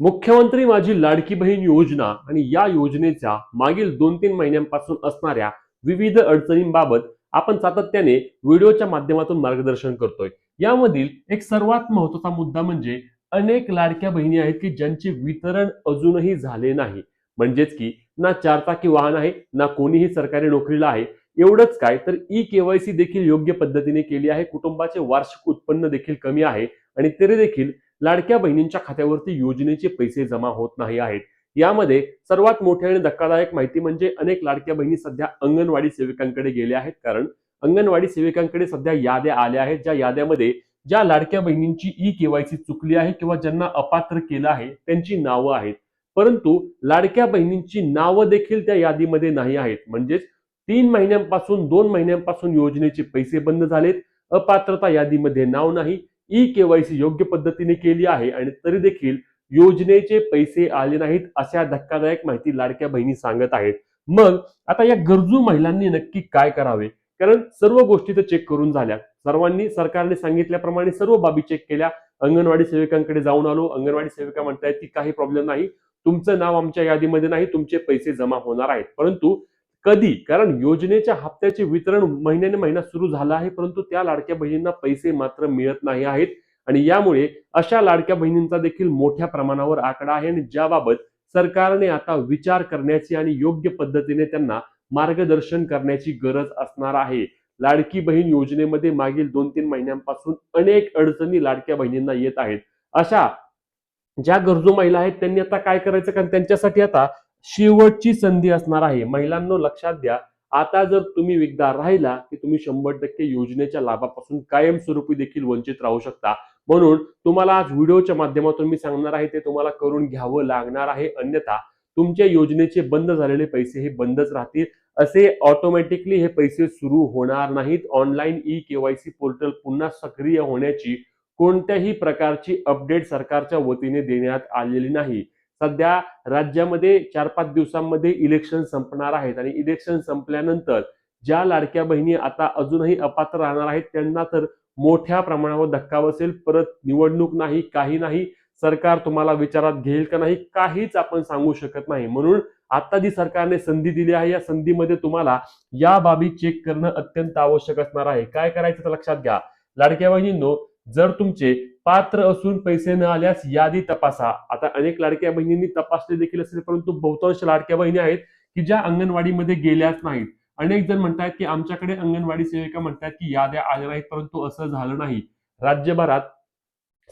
मुख्यमंत्री माझी लाडकी बहीण योजना आणि या योजनेच्या मागील 2-3 महिन्यांपासून असणाऱ्या विविध अडचणींबाबत आपण सातत्याने व्हिडिओच्या माध्यमातून मार्गदर्शन करतोय. यामधील एक सर्वात महत्त्वाचा मुद्दा म्हणजे अनेक लाडक्या बहिणी आहेत की ज्यांचे वितरण अजूनही झाले नाही. म्हणजेच की ना चारचाकी वाहन आहे, ना कोणीही सरकारी नोकरीला आहे. एवढंच काय तर ई-केवायसी देखील योग्य पद्धतीने केली आहे. कुटुंबाचे वार्षिक उत्पन्न देखील कमी आहे आणि तरी देखील लाडक्या बहिणींच्या खात्यावरती योजनेचे पैसे जमा होत नाही आहेत. यामध्ये सर्वात मोठी आणि धक्कादायक माहिती म्हणजे अनेक लाडक्या बहिणी सध्या अंगणवाडी सेविकांकडे गेल्या आहेत. कारण अंगणवाडी सेविकांकडे सध्या याद्या आल्या आहेत, ज्या याद्यामध्ये ज्या लाडक्या बहिणींची ई-केवायसी चुकली आहे किंवा ज्यांना अपात्र केलं आहे त्यांची नावं आहेत. परंतु लाडक्या बहिणींची नावं देखील त्या यादीमध्ये नाही आहेत. म्हणजेच 3 महिन्यांपासून 2 महिन्यांपासून योजनेचे पैसे बंद झालेत. अपात्रता यादीमध्ये नाव नाही. ई-केवायसी योग्य पद्धतीने केली आहे आणि तरी देखील योजनेचे पैसे आले नाहीत, अशा धक्कादायक माहिती लाडक्या बहिणी सांगत आहेत. मग आता या गरजू महिलांनी नक्की काय करावे? कारण सर्व गोष्टी तर चेक करून झाल्या. सर्वांनी सरकारने सांगितल्याप्रमाणे सर्व बाबी चेक केल्या. अंगणवाडी सेविकांकडे जाऊन आलो. अंगणवाडी सेविका म्हणतायत की काही प्रॉब्लेम नाही. तुमचं नाव आमच्या यादीमध्ये नाही, तुमचे पैसे जमा होणार आहेत. परंतु कधी? कारण योजनेच्या हप्त्याचे वितरण महिन्याने महिना सुरू झाला आहे, परंतु त्या लाडक्या बहिणींना पैसे मात्र मिळत नाही आहेत आणि यामुळे अशा लाडक्या बहिणींचा देखील मोठ्या प्रमाणावर आकडा आहे आणि ज्याबाबत सरकारने आता विचार करण्याची आणि योग्य पद्धतीने त्यांना मार्गदर्शन करण्याची गरज असणार आहे. लाडकी बहीण योजनेमध्ये मागील 2-3 महिन्यांपासून अनेक अडचणी लाडक्या बहिणींना येत आहेत. अशा ज्या गरजू महिला आहेत त्यांनी आता काय करायचं? कारण त्यांच्यासाठी आता शेवटची संधी असणार आहे. महिलांनो लक्षात द्या, आता जर तुम्ही एकदा राहिला की तुम्ही 100% योजनेच्या लाभापासून कायमस्वरूपी देखील वंचित राहू शकता. म्हणून तुम्हाला आज व्हिडिओच्या माध्यमातून मी सांगणार आहे ते तुम्हाला करून घ्यावं लागणार आहे. अन्यथा तुमच्या योजनेचे बंद झालेले पैसे हे बंदच राहतील. असे ऑटोमॅटिकली हे पैसे सुरू होणार नाहीत. ऑनलाईन ई-केवायसी पोर्टल पुन्हा सक्रिय होण्याची कोणत्याही प्रकारची अपडेट सरकारच्या वतीने देण्यात आलेली नाही. सध्या राज्यामध्ये 4-5 दिवसांमध्ये इलेक्शन संपणार आहेत आणि इलेक्शन संपल्यानंतर ज्या लाडक्या बहिणी आता अजूनही अपात्र राहणार आहेत त्यांना तर मोठ्या प्रमाणावर धक्का बसेल. परत निवडणूक नाही, काही नाही. सरकार तुम्हाला विचारात घेईल का नाही काहीच आपण सांगू शकत नाही. म्हणून आता जी सरकारने संधी दिली आहे या संधीमध्ये तुम्हाला या बाबी चेक करणं अत्यंत आवश्यक असणार आहे. काय करायचं तर लक्षात घ्या. लाडक्या बहिणींनो, जर तुमचे पात्र असून पैसे न आल्यास यादी तपासा. आता अनेक लाडक्या बहिणींनी तपासले देखील असेल, परंतु बहुतांश लाडक्या बहिणी आहेत की ज्या अंगणवाडीमध्ये गेल्याच नाहीत. अनेक जण म्हणतात की आमच्याकडे अंगणवाडी सेविका म्हणतात की याद्या आल्या नाहीत, परंतु असं झालं नाही. राज्यभरात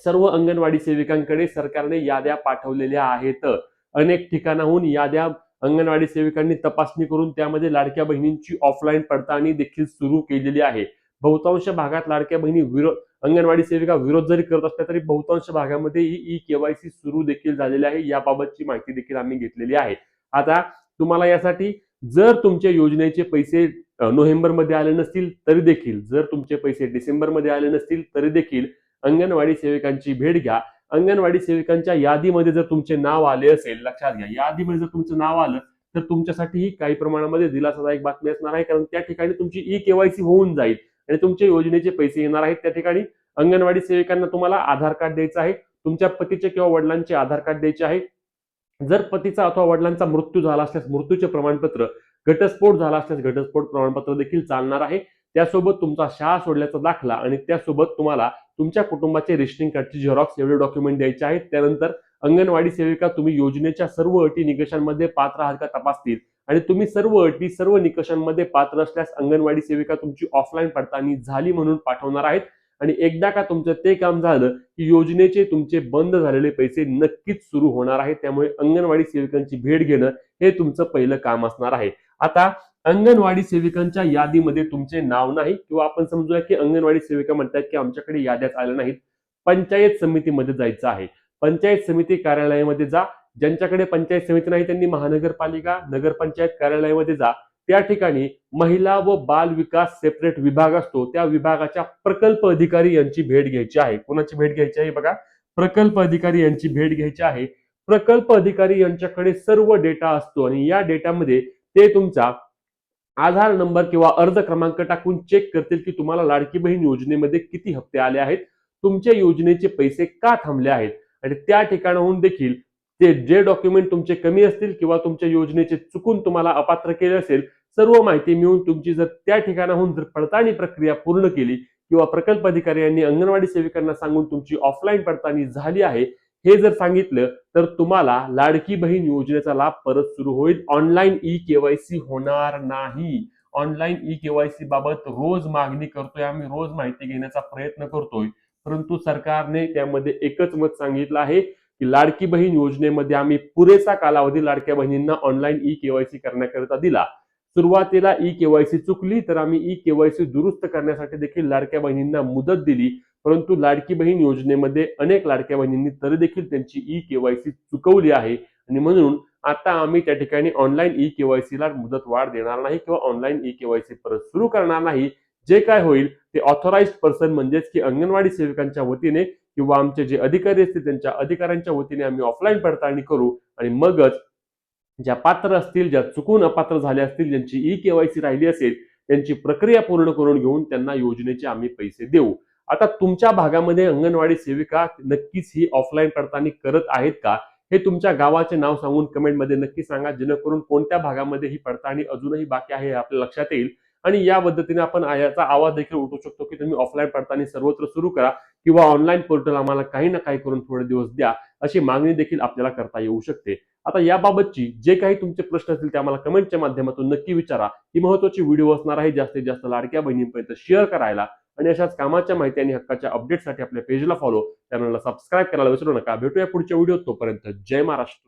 सर्व अंगणवाडी सेविकांकडे सरकारने याद्या पाठवलेल्या आहेत. अनेक ठिकाणाहून याद्या अंगणवाडी सेविकांनी तपासणी करून त्यामध्ये लाडक्या बहिणींची ऑफलाईन पडताळणी देखील सुरू केलेली आहे. बहुतांश भागात लाडक्या बहिणी अंगणवाडी सेविका विरोध जरी करत असल्या तरी बहुतांश भागामध्ये ही ई-केवायसी सुरू देखील झालेली आहे. याबाबतची माहिती देखील आम्ही घेतलेली आहे. आता तुम्हाला यासाठी जर तुमच्या योजनेचे पैसे नोव्हेंबरमध्ये आले नसतील तरी देखील, जर तुमचे पैसे डिसेंबरमध्ये आले नसतील तरी देखील अंगणवाडी सेविकांची भेट घ्या. अंगणवाडी सेविकांच्या यादीमध्ये जर तुमचे नाव आले असेल, लक्षात घ्या, यादीमध्ये जर तुमचं नाव आलं तर तुमच्यासाठी काही प्रमाणामध्ये दिलासादायक बातमी असणार आहे. कारण त्या ठिकाणी तुमची ई-केवायसी होऊन जाईल आणि तुमच्या योजनेचे पैसे येणार आहेत. त्या ठिकाणी अंगणवाडी सेविकांना तुम्हाला आधार कार्ड द्यायचं आहे. तुमच्या पतीचे किंवा वडिलांचे आधार कार्ड द्यायचे आहे. जर पतीचा अथवा वडिलांचा मृत्यू झाला असल्यास मृत्यूचे प्रमाणपत्र, घटस्फोट झाला असल्यास घटस्फोट प्रमाणपत्र देखील चालणार आहे. त्यासोबत तुमचा शाळा सोडल्याचा दाखला आणि त्यासोबत तुम्हाला तुमच्या कुटुंबाचे रेशनिंग कार्डची झेरॉक्स एवढे डॉक्युमेंट द्यायचे आहेत. त्यानंतर अंगणवाडी सेविका तुम्ही योजनेच्या सर्व अटी निकषांमध्ये पात्र आहात का तपासतील आणि तुम्ही सर्व अटी सर्व निकषांमध्ये पात्र असल्यास अंगणवाडी सेविका तुमची ऑफलाईन पडताळणी झाली म्हणून पाठवणार आहेत. आणि एकदा का तुमचं ते काम झालं की योजनेचे तुमचे बंद झालेले पैसे नक्कीच सुरू होणार आहेत. त्यामुळे अंगणवाडी सेविकांची भेट घेणं हे तुमचं पहिलं काम असणार आहे. आता अंगणवाडी सेविकांच्या यादीमध्ये तुमचे नाव नाही किंवा आपण समजूया की अंगणवाडी सेविका म्हणतात की आमच्याकडे याद्याच आल्या नाहीत. पंचायत समितीमध्ये जायचं आहे. पंचायत समिती कार्यालयामध्ये जा. ज्यांच्याकडे पंचायत समिती नाही त्यांनी महानगरपालिका, नगरपंचायत कार्यालयामध्ये जा. त्या ठिकाणी महिला व बाल विकास सेपरेट विभाग असतो. त्या विभागाच्या प्रकल्प अधिकारी यांची भेट घ्यायची आहे. कोणाची भेट घ्यायची आहे? बघा, प्रकल्प अधिकारी यांची भेट घ्यायची आहे. प्रकल्प अधिकारी यांच्याकडे सर्व डेटा असतो आणि या डेटामध्ये ते तुमचा आधार नंबर किंवा अर्ज क्रमांक टाकून चेक करतील की तुम्हाला लाडकी बहीण योजनेमध्ये किती हप्ते आले आहेत, तुमच्या योजनेचे पैसे का थांबले आहेत आणि त्या ठिकाणाहून देखील ते जे डॉक्युमेंट तुमचे कमी असतील किंवा तुमच्या योजनेचे चुकून तुम्हाला अपात्र केले असेल, सर्व माहिती मिळवून तुमची जर त्या ठिकाणाहून जर पडताळणी प्रक्रिया पूर्ण केली किंवा प्रकल्प अधिकारी यांनी अंगणवाडी सेविकांना सांगून तुमची ऑफलाईन पडताळणी झाली आहे हे जर सांगितलं, तर तुम्हाला लाडकी बहीण योजनेचा लाभ परत सुरू होईल. ऑनलाईन ई-केवायसी होणार नाही. ऑनलाईन ई-केवायसी बाबत रोज मागणी करतोय आम्ही, रोज माहिती घेण्याचा प्रयत्न करतोय, परंतु सरकारने त्यामध्ये एकच मत सांगितलं आहे की लाडकी बहीण योजनेमध्ये आम्ही पुरेसा कालावधी लाडक्या बहिणींना ऑनलाईन ई-केवायसी करण्याकरिता दिला. सुरुवातीला ई-केवायसी चुकली तर आम्ही ई-केवायसी दुरुस्त करण्यासाठी देखील लाडक्या बहिणींना मुदत दिली, परंतु लाडकी बहीण योजनेमध्ये अनेक लाडक्या बहिणींनी तरी देखील त्यांची ई-केवायसी चुकवली आहे आणि म्हणून आता आम्ही त्या ठिकाणी ऑनलाईन ई-केवायसीला मुदत वाढ देणार नाही किंवा ऑनलाईन ई-केवायसी परत सुरू करणार नाही. जे काय होईल ते ऑथराइज्ड पर्सन म्हणजेच की अंगणवाडी सेविकांच्या वतीने किंवा आमचे जे अधिकारी असतील त्यांच्या अधिकाऱ्यांच्या वतीने आम्ही ऑफलाईन पडताळणी करू आणि मगच ज्या पात्र असतील, ज्या चुकून अपात्र झाले असतील, ज्यांची ई-केवायसी राहिली असेल, त्यांची प्रक्रिया पूर्ण करून घेऊन त्यांना योजनेचे आम्ही पैसे देऊ. आता तुमच्या भागामध्ये अंगणवाडी सेविका नक्कीच ही ऑफलाईन पडताळणी करत आहेत का? हे तुमच्या गावाचे नाव सांगून कमेंटमध्ये नक्की सांगा, जेणेकरून कोणत्या भागामध्ये ही पडताळणी अजूनही बाकी आहे हे आपल्या लक्षात येईल आणि या पद्धतीने आपण याचा आवाज देखील उठवू शकतो की तुम्ही ऑफलाईन पडताळणी सर्वत्र सुरू करा किंवा ऑनलाईन पोर्टल आम्हाला काही ना काही करून थोडे दिवस द्या, अशी मागणी देखील आपल्याला करता येऊ शकते. आता याबाबतची जे काही तुमचे प्रश्न असतील ते आम्हाला कमेंटच्या माध्यमातून नक्की विचारा. ही महत्त्वाची व्हिडिओ असणार आहे. जास्तीत जास्त लाडक्या बहिणींपर्यंत शेअर करायला आणि अशाच कामाच्या माहिती आणि हक्काच्या अपडेटसाठी आपल्या पेजला फॉलो, चॅनलला सबस्क्राईब करायला विसरू नका. भेटूया पुढच्या व्हिडिओत. तोपर्यंत जय महाराष्ट्र.